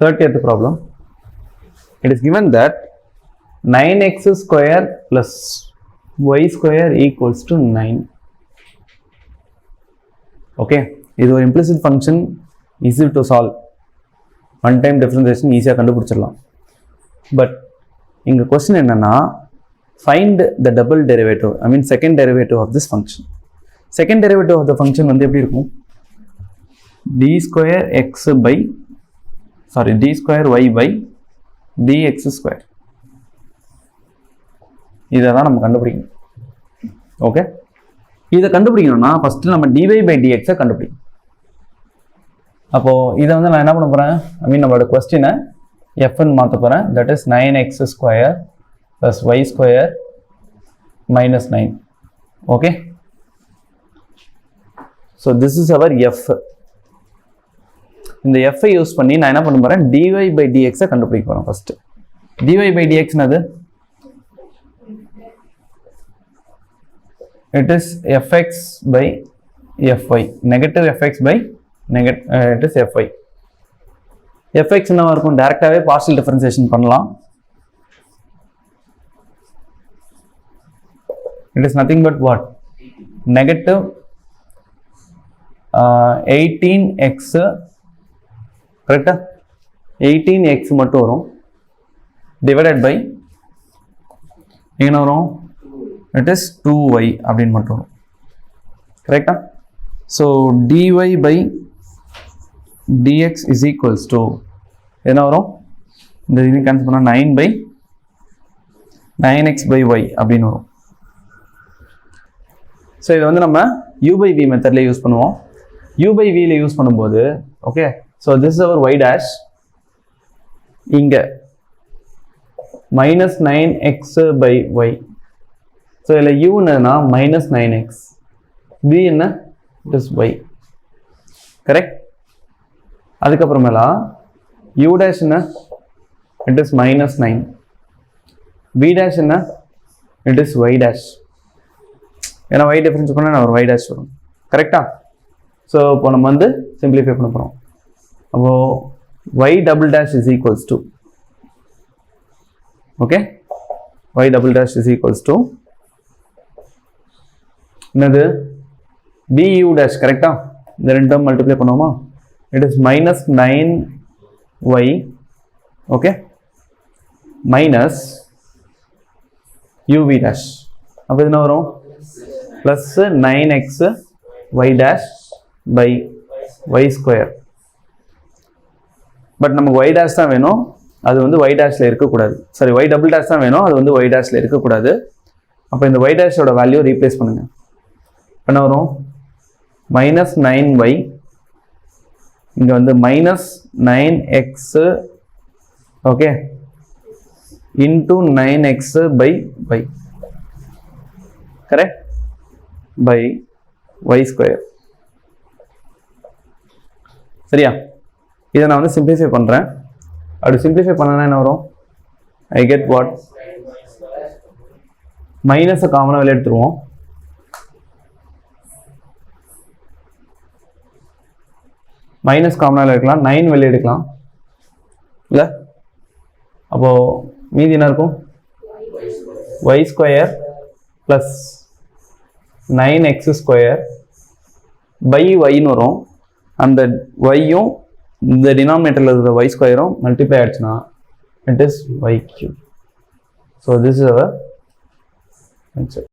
30th problem. It is given that 9x square plus y square equals to 9. Okay, இது ஒரு implicit function, easy to solve. One time differentiation easy கண்டுபிடிச்சிடலாம். But இங்க question என்னன்னா, find the double derivative, I mean second derivative of this function. Second derivative of the function வந்து எப்படி இருக்கும்? d square y by dx square. இதை தான் நம்ம கண்டுபிடிக்கணும். ஓகே, இதை கண்டுபிடிக்கணும்னா ஃபர்ஸ்ட் நம்ம dy by dx கண்டுபிடிக்கணும். அப்போ இதை வந்து நான் என்ன பண்ண போறேன், ஐ மீன் நம்மளோட கொஸ்டினை f ன்னு மாற்ற போறேன். That is 9x square plus y square minus 9. Okay, so this is our f. இந்த f யூஸ் பண்ணி நான் என்ன பண்ண போறேன், dy by dx கண்டுபிடிக்க போறேன். ஃபர்ஸ்ட் dy by dx என்னது? It is fx by fy, negative fx by it is fy. fx என்னவா இருக்கும், டைரக்டாவே பார்ஷியல் டிஃபரன்சியேஷன் பண்ணலாம். It is nothing but what, negative 18x, கரெக்டா? 18x மட்டும் வரும், divided by என்ன வரும், it is 2y அப்படின்னு மட்டும் வரும். கரெக்டா? So dy by dx is equals to என்ன வரும், இந்த இது கேன்சல் பண்ணால் 9 by 9x by y அப்படின்னு வரும். ஸோ இதை வந்து நம்ம u by v மெத்தட்ல யூஸ் பண்ணுவோம். u by v ல யூஸ் பண்ணும்போது okay, so this is our y dash. இங்கே minus 9x by y. So இதில் u என்னன்னா minus 9x, v என்ன, it is y. கரெக்ட்? அதுக்கப்புறமேலா u dash என்ன, it is minus 9, v dash என்ன, it is y dash. ஏன்னா y difference பண்ணால் ஒரு y dash வரும். கரெக்டா? ஸோ இப்போ நம்ம வந்து சிம்பிளிஃபை பண்ண போகிறோம். அப்போ y double dash is equals to, okay, y double dash is equals to என்னது, bu dash. கரெக்டா? இந்த ரெண்டு டேர்ம் மல்டிப்ளை பண்ணுவோமா, it is minus 9y, okay, minus uv dash. அப்போ என்ன வரும், plus 9x y dash by y square. But நமக்கு y dash தான் வேணும், அது வந்து y dashல இருக்கக்கூடாது. சாரி, y double dash தான் வேணும், அது வந்து y dashல இருக்கக்கூடாது. அப்போ இந்த y dashோட வேல்யூ ரீப்ளேஸ் பண்ணுங்க. என்ன வரும், minus 9y, இங்கே வந்து minus 9x, okay, into 9x by y, correct, by y square. சரியா? இதை நான் வந்து சிம்பிளிஃபை பண்ணுறேன். அப்படி சிம்பிளிஃபை பண்ணனா என்ன வரும், ஐ கெட் வாட், மைனஸை காமனாக வெளியே எடுத்துருவோம். மைனஸ் காமனாக எடுக்கலாம், 9 வெளியே எடுக்கலாம் இல்லை? அப்போது மீதி என்ன இருக்கும், y square plus 9x square by ஒய்ன்னு வரும். அந்த ஒய்யும் இந்த டினாமினேட்டரில் இருக்கிற y ஸ்கொயரும் மல்டிப்ளை ஆயிடுச்சுன்னா it is y cube. So this is our answer.